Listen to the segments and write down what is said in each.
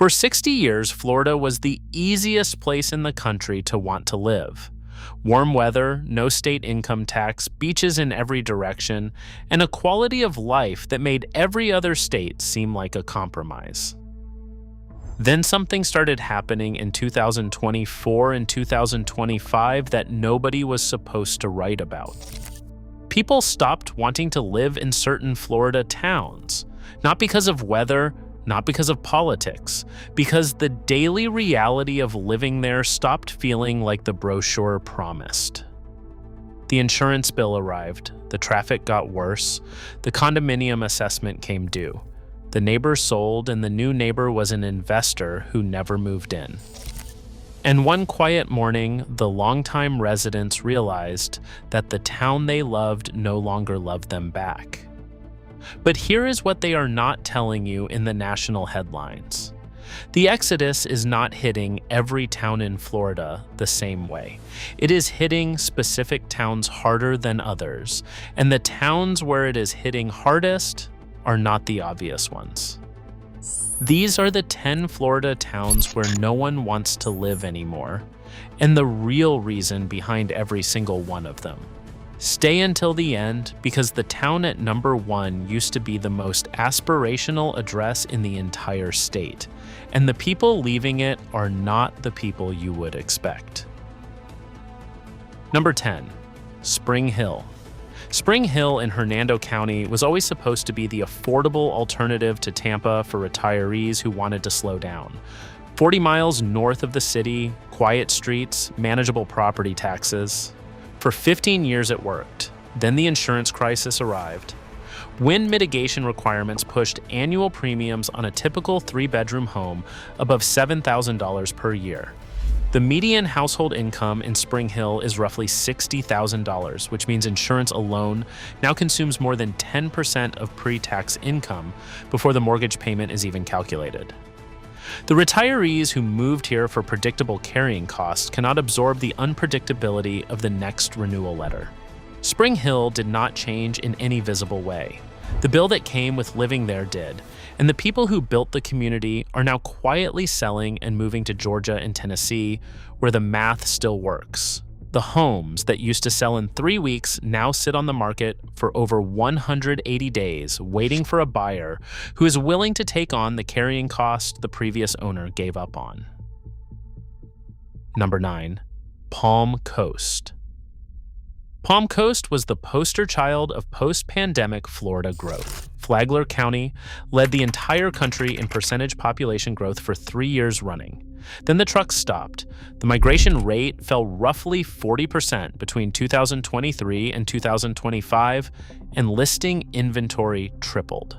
For 60 years, Florida was the easiest place in the country to want to live. Warm weather, no state income tax, beaches in every direction, and a quality of life that made every other state seem like a compromise. Then something started happening in 2024 and 2025 that nobody was supposed to write about. People stopped wanting to live in certain Florida towns, not because of weather, not because of politics, because the daily reality of living there stopped feeling like the brochure promised. The insurance bill arrived, the traffic got worse, the condominium assessment came due. The neighbor sold, and the new neighbor was an investor who never moved in. And one quiet morning, the longtime residents realized that the town they loved no longer loved them back. But here is what they are not telling you in the national headlines. The exodus is not hitting every town in Florida the same way. It is hitting specific towns harder than others, and the towns where it is hitting hardest are not the obvious ones. These are the 10 Florida towns where no one wants to live anymore, and the real reason behind every single one of them. Stay until the end, because the town at number 1 used to be the most aspirational address in the entire state, and the people leaving it are not the people you would expect. Number 10, Spring Hill. Spring Hill in Hernando County was always supposed to be the affordable alternative to Tampa for retirees who wanted to slow down. 40 miles north of the city, quiet streets, manageable property taxes. For 15 years it worked. Then the insurance crisis arrived. Wind mitigation requirements pushed annual premiums on a typical 3-bedroom home above $7,000 per year. The median household income in Spring Hill is roughly $60,000, which means insurance alone now consumes more than 10% of pre-tax income before the mortgage payment is even calculated. The retirees who moved here for predictable carrying costs cannot absorb the unpredictability of the next renewal letter. Spring Hill did not change in any visible way. The bill that came with living there did, and the people who built the community are now quietly selling and moving to Georgia and Tennessee, where the math still works. The homes that used to sell in 3 weeks now sit on the market for over 180 days, waiting for a buyer who is willing to take on the carrying cost the previous owner gave up on. Number 9, Palm Coast. Palm Coast was the poster child of post-pandemic Florida growth. Flagler County led the entire country in percentage population growth for 3 years running. Then the trucks stopped. The migration rate fell roughly 40% between 2023 and 2025, and listing inventory tripled.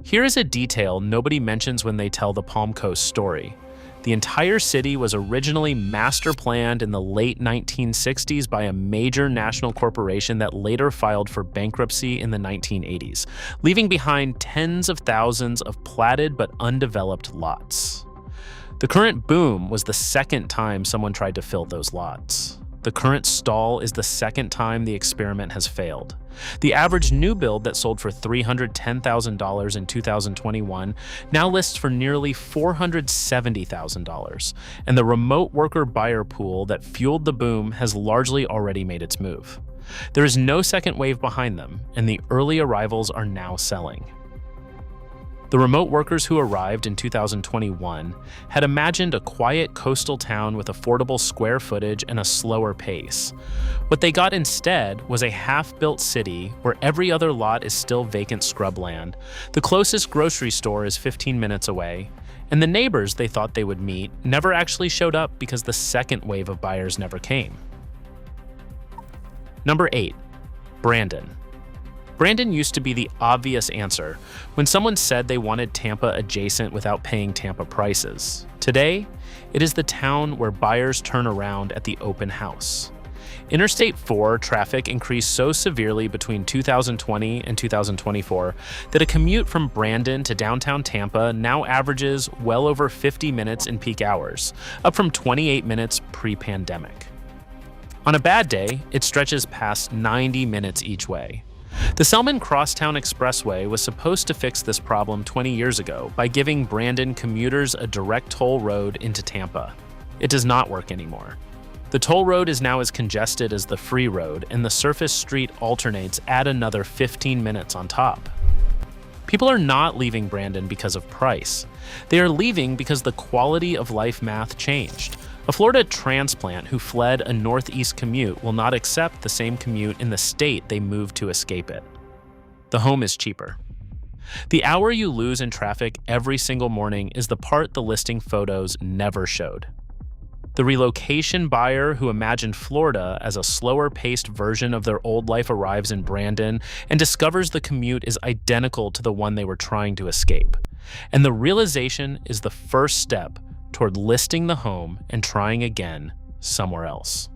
Here is a detail nobody mentions when they tell the Palm Coast story. The entire city was originally master planned in the late 1960s by a major national corporation that later filed for bankruptcy in the 1980s, leaving behind tens of thousands of platted but undeveloped lots. The current boom was the second time someone tried to fill those lots. The current stall is the second time the experiment has failed. The average new build that sold for $310,000 in 2021 now lists for nearly $470,000, and the remote worker buyer pool that fueled the boom has largely already made its move. There is no second wave behind them, and the early arrivals are now selling. The remote workers who arrived in 2021 had imagined a quiet coastal town with affordable square footage and a slower pace. What they got instead was a half-built city where every other lot is still vacant scrubland, the closest grocery store is 15 minutes away, and the neighbors they thought they would meet never actually showed up because the second wave of buyers never came. Number 8, Brandon. Brandon used to be the obvious answer when someone said they wanted Tampa adjacent without paying Tampa prices. Today, it is the town where buyers turn around at the open house. Interstate 4 traffic increased so severely between 2020 and 2024 that a commute from Brandon to downtown Tampa now averages well over 50 minutes in peak hours, up from 28 minutes pre-pandemic. On a bad day, it stretches past 90 minutes each way. The Selman Crosstown Expressway was supposed to fix this problem 20 years ago by giving Brandon commuters a direct toll road into Tampa. It does not work anymore. The toll road is now as congested as the free road, and the surface street alternates add another 15 minutes on top. People are not leaving Brandon because of price. They are leaving because the quality of life math changed. A Florida transplant who fled a northeast commute will not accept the same commute in the state they moved to escape it. The home is cheaper. The hour you lose in traffic every single morning is the part the listing photos never showed. The relocation buyer who imagined Florida as a slower-paced version of their old life arrives in Brandon and discovers the commute is identical to the one they were trying to escape. And the realization is the first step toward listing the home and trying again somewhere else.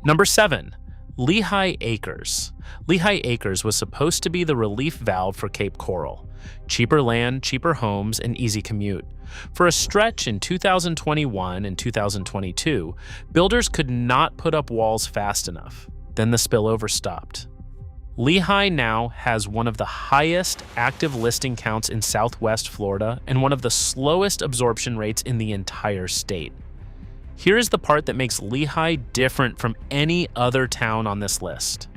Number 7. Lehigh Acres. Lehigh Acres was supposed to be the relief valve for capecoral. Cheaper land, cheaper homes, and easy commute. For a stretch in 2021 and 2022, builders could not put up walls fast enough. Then the spillover stopped. Lehigh now has one of the highest active listing counts in Southwest Florida and one of the slowest absorption rates in the entire state. Here is the part that makes Lehigh different from any other town on this list.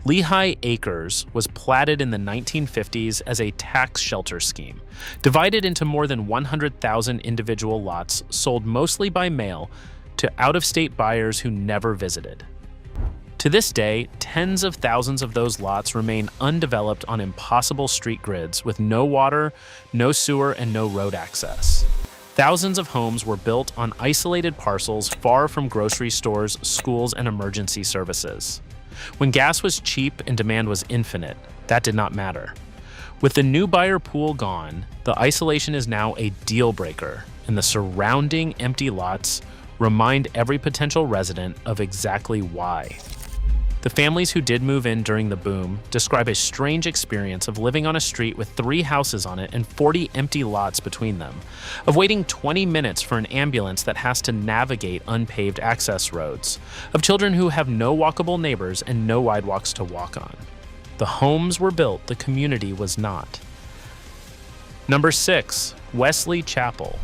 Lehigh Acres was platted in the 1950s as a tax shelter scheme, divided into more than 100,000 individual lots sold mostly by mail to out-of-state buyers who never visited. To this day, tens of thousands of those lots remain undeveloped on impossible street grids with no water, no sewer, and no road access. Thousands of homes were built on isolated parcels far from grocery stores, schools, and emergency services. When gas was cheap and demand was infinite, that did not matter. With the new buyer pool gone, the isolation is now a deal breaker, and the surrounding empty lots remind every potential resident of exactly why. The families who did move in during the boom describe a strange experience of living on a street with 3 houses on it and 40 empty lots between them, of waiting 20 minutes for an ambulance that has to navigate unpaved access roads, of children who have no walkable neighbors and no sidewalks to walk on. The homes were built, the community was not. Number 6, Wesley Chapel.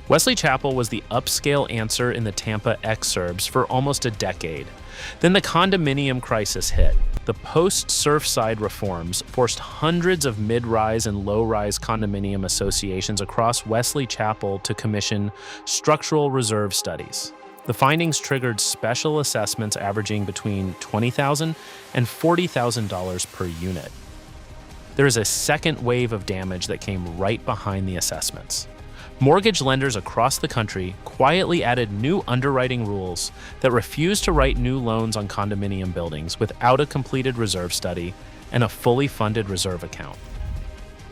Wesley Chapel was the upscale answer in the Tampa exurbs for almost a decade. Then the condominium crisis hit. The post-Surfside reforms forced hundreds of mid-rise and low-rise condominium associations across Wesley Chapel to commission structural reserve studies. The findings triggered special assessments averaging between $20,000 and $40,000 per unit. There is a second wave of damage that came right behind the assessments. Mortgage lenders across the country quietly added new underwriting rules that refused to write new loans on condominium buildings without a completed reserve study and a fully funded reserve account.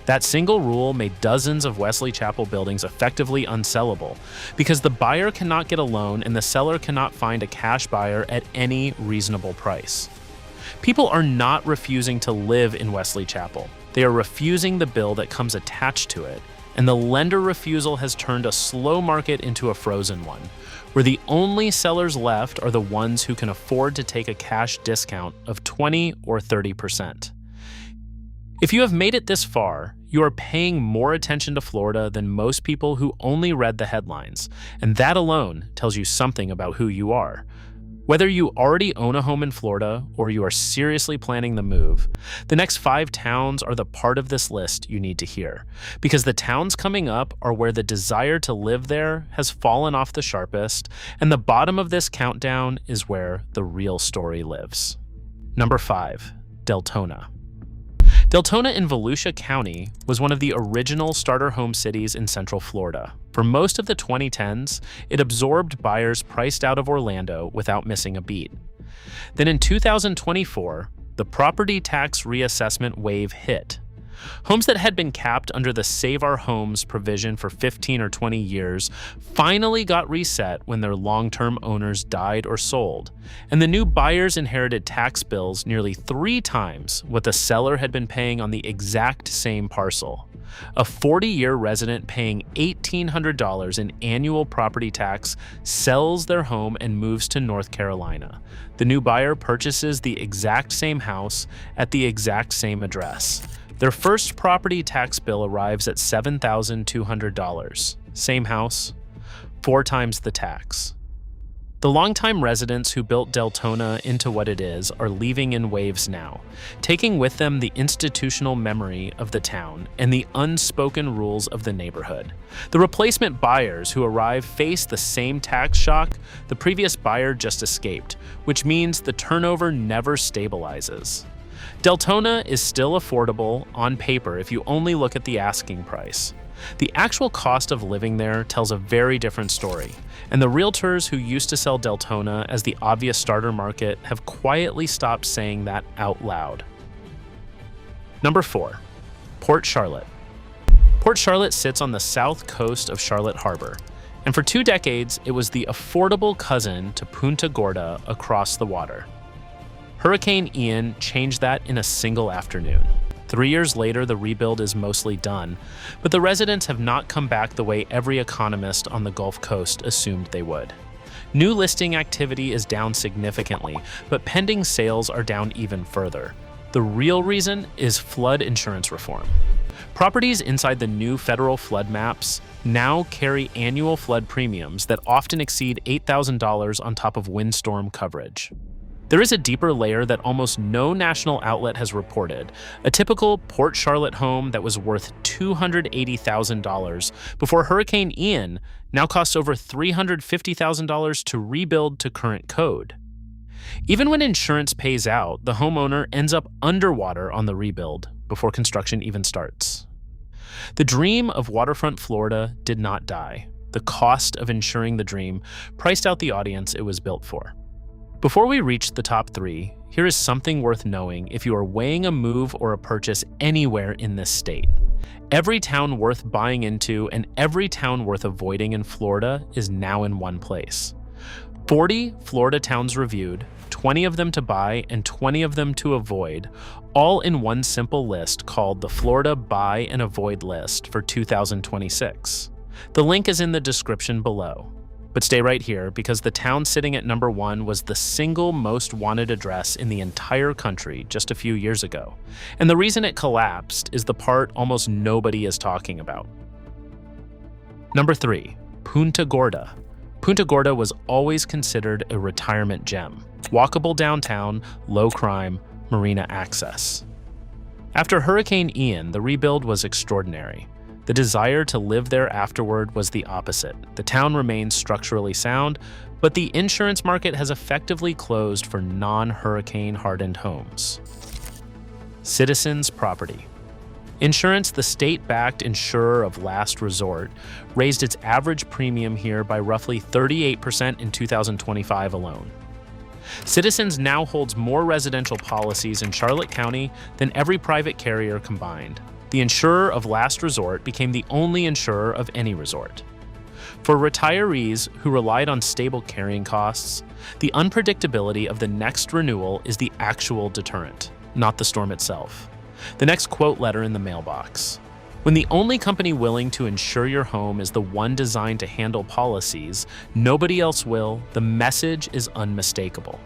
That single rule made dozens of Wesley Chapel buildings effectively unsellable because the buyer cannot get a loan and the seller cannot find a cash buyer at any reasonable price. People are not refusing to live in Wesley Chapel. They are refusing the bill that comes attached to it. And the lender refusal has turned a slow market into a frozen one, where the only sellers left are the ones who can afford to take a cash discount of 20 or 30%. If you have made it this far, you are paying more attention to Florida than most people who only read the headlines, and that alone tells you something about who you are. Whether you already own a home in Florida or you are seriously planning the move, the next 5 towns are the part of this list you need to hear, because the towns coming up are where the desire to live there has fallen off the sharpest, and the bottom of this countdown is where the real story lives. Number 5, Deltona. Deltona in Volusia County was one of the original starter home cities in Central Florida. For most of the 2010s, it absorbed buyers priced out of Orlando without missing a beat. Then in 2024, the property tax reassessment wave hit. Homes that had been capped under the Save Our Homes provision for 15 or 20 years finally got reset when their long-term owners died or sold, and the new buyers inherited tax bills nearly 3 times what the seller had been paying on the exact same parcel. A 40-year resident paying $1,800 in annual property tax sells their home and moves to North Carolina. The new buyer purchases the exact same house at the exact same address. Their first property tax bill arrives at $7,200. Same house, 4 times the tax. The longtime residents who built Deltona into what it is are leaving in waves now, taking with them the institutional memory of the town and the unspoken rules of the neighborhood. The replacement buyers who arrive face the same tax shock the previous buyer just escaped, which means the turnover never stabilizes. Deltona is still affordable on paper if you only look at the asking price. The actual cost of living there tells a very different story, and the realtors who used to sell Deltona as the obvious starter market have quietly stopped saying that out loud. Number 4, Port Charlotte. Port Charlotte sits on the south coast of Charlotte Harbor, and for 2 decades it was the affordable cousin to Punta Gorda across the water. Hurricane Ian changed that in a single afternoon. 3 years later, the rebuild is mostly done, but the residents have not come back the way every economist on the Gulf Coast assumed they would. New listing activity is down significantly, but pending sales are down even further. The real reason is flood insurance reform. Properties inside the new federal flood maps now carry annual flood premiums that often exceed $8,000 on top of windstorm coverage. There is a deeper layer that almost no national outlet has reported. A typical Port Charlotte home that was worth $280,000 before Hurricane Ian now costs over $350,000 to rebuild to current code. Even when insurance pays out, the homeowner ends up underwater on the rebuild before construction even starts. The dream of waterfront Florida did not die. The cost of insuring the dream priced out the audience it was built for. Before we reach the top 3, here is something worth knowing if you are weighing a move or a purchase anywhere in this state. Every town worth buying into and every town worth avoiding in Florida is now in one place. 40 Florida towns reviewed, 20 of them to buy and 20 of them to avoid, all in one simple list called the Florida Buy and Avoid List for 2026. The link is in the description below. But stay right here because the town sitting at number 1 was the single most wanted address in the entire country just a few years ago. And the reason it collapsed is the part almost nobody is talking about. Number 3, Punta Gorda. Punta Gorda was always considered a retirement gem. Walkable downtown, low crime, marina access. After Hurricane Ian, the rebuild was extraordinary. The desire to live there afterward was the opposite. The town remains structurally sound, but the insurance market has effectively closed for non-hurricane hardened homes. Citizens Property. Insurance, the state-backed insurer of last resort, raised its average premium here by roughly 38% in 2025 alone. Citizens now holds more residential policies in Charlotte County than every private carrier combined. The insurer of last resort became the only insurer of any resort. For retirees who relied on stable carrying costs, the unpredictability of the next renewal is the actual deterrent, not the storm itself. The next quote letter in the mailbox. When the only company willing to insure your home is the one designed to handle policies, nobody else will, the message is unmistakable.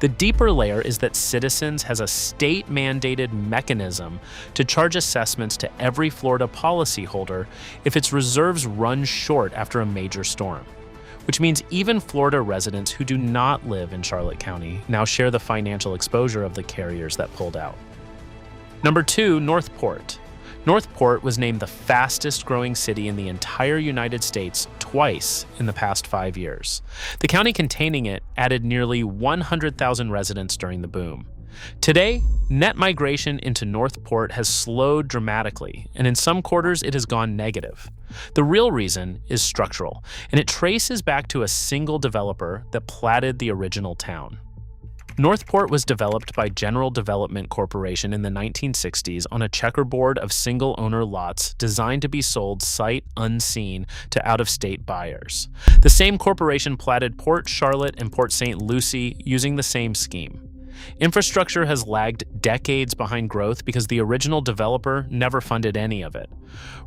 The deeper layer is that Citizens has a state-mandated mechanism to charge assessments to every Florida policyholder if its reserves run short after a major storm, which means even Florida residents who do not live in Charlotte County now share the financial exposure of the carriers that pulled out. Number 2, Northport. Northport was named the fastest growing city in the entire United States twice in the past 5 years. The county containing it added nearly 100,000 residents during the boom. Today, net migration into Northport has slowed dramatically, and in some quarters it has gone negative. The real reason is structural, and it traces back to a single developer that platted the original town. Northport was developed by General Development Corporation in the 1960s on a checkerboard of single-owner lots designed to be sold sight unseen to out-of-state buyers. The same corporation platted Port Charlotte and Port St. Lucie using the same scheme. Infrastructure has lagged decades behind growth because the original developer never funded any of it.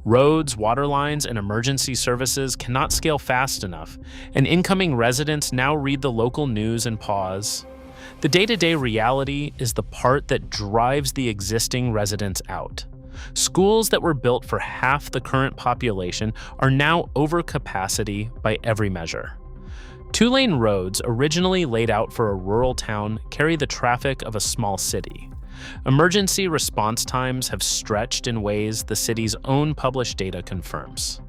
Roads, water lines, and emergency services cannot scale fast enough, and incoming residents now read the local news and pause. The day-to-day reality is the part that drives the existing residents out. Schools that were built for half the current population are now over capacity by every measure. Two-lane roads, originally laid out for a rural town, carry the traffic of a small city. Emergency response times have stretched in ways the city's own published data confirms.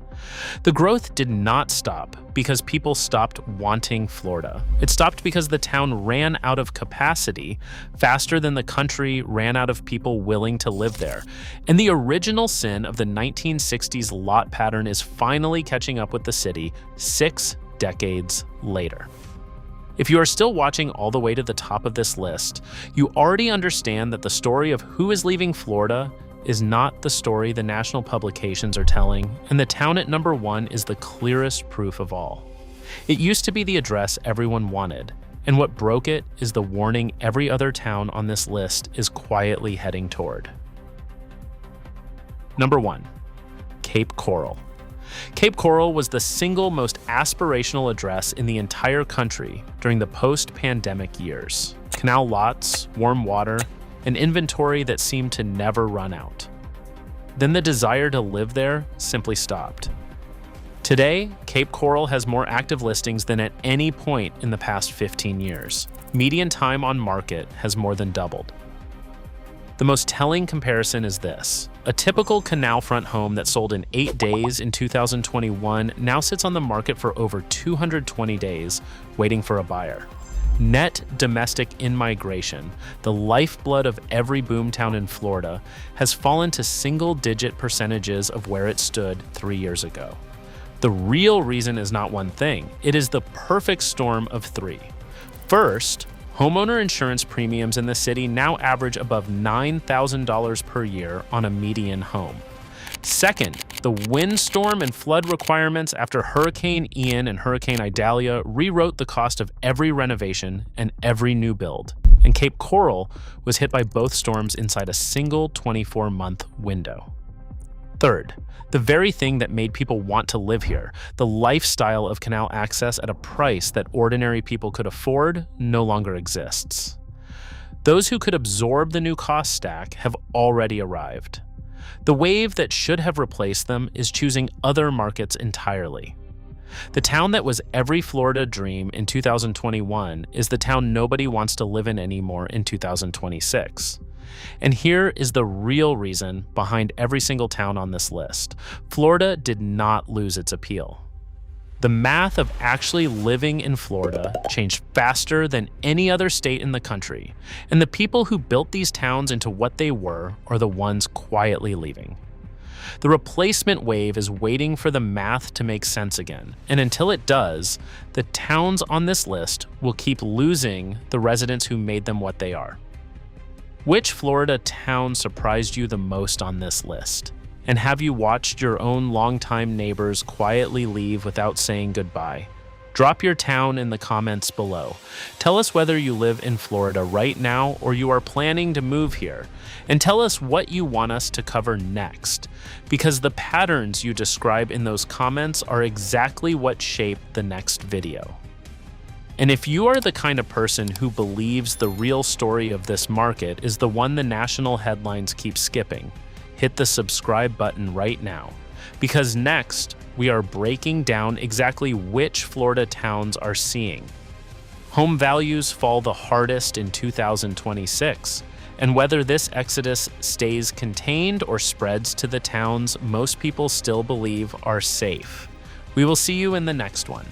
The growth did not stop because people stopped wanting Florida. It stopped because the town ran out of capacity faster than the country ran out of people willing to live there. And the original sin of the 1960s lot pattern is finally catching up with the city 6 decades later. If you are still watching all the way to the top of this list, you already understand that the story of who is leaving Florida is not the story the national publications are telling, and the town at number 1 is the clearest proof of all. It used to be the address everyone wanted, and what broke it is the warning every other town on this list is quietly heading toward. Number 1, Cape Coral. Cape Coral was the single most aspirational address in the entire country during the post-pandemic years. Canal lots, warm water, an inventory that seemed to never run out. Then the desire to live there simply stopped. Today, Cape Coral has more active listings than at any point in the past 15 years. Median time on market has more than doubled. The most telling comparison is this. A typical canal front home that sold in 8 days in 2021 now sits on the market for over 220 days, waiting for a buyer. Net domestic in-migration, the lifeblood of every boomtown in Florida, has fallen to single-digit percentages of where it stood 3 years ago. The real reason is not one thing. It is the perfect storm of 3. First, homeowner insurance premiums in the city now average above $9,000 per year on a median home. Second, the windstorm and flood requirements after Hurricane Ian and Hurricane Idalia rewrote the cost of every renovation and every new build, and Cape Coral was hit by both storms inside a single 24-month window. Third, the very thing that made people want to live here, the lifestyle of canal access at a price that ordinary people could afford, no longer exists. Those who could absorb the new cost stack have already arrived. The wave that should have replaced them is choosing other markets entirely. The town that was every Florida dream in 2021 is the town nobody wants to live in anymore in 2026. And here is the real reason behind every single town on this list. Florida did not lose its appeal. The math of actually living in Florida changed faster than any other state in the country, and the people who built these towns into what they were are the ones quietly leaving. The replacement wave is waiting for the math to make sense again, and until it does, the towns on this list will keep losing the residents who made them what they are. Which Florida town surprised you the most on this list? And have you watched your own longtime neighbors quietly leave without saying goodbye? Drop your town in the comments below. Tell us whether you live in Florida right now or you are planning to move here. And tell us what you want us to cover next, because the patterns you describe in those comments are exactly what shape the next video. And if you are the kind of person who believes the real story of this market is the one the national headlines keep skipping, hit the subscribe button right now, because next we are breaking down exactly which Florida towns are seeing home values fall the hardest in 2026, and whether this exodus stays contained or spreads to the towns most people still believe are safe. We will see you in the next one.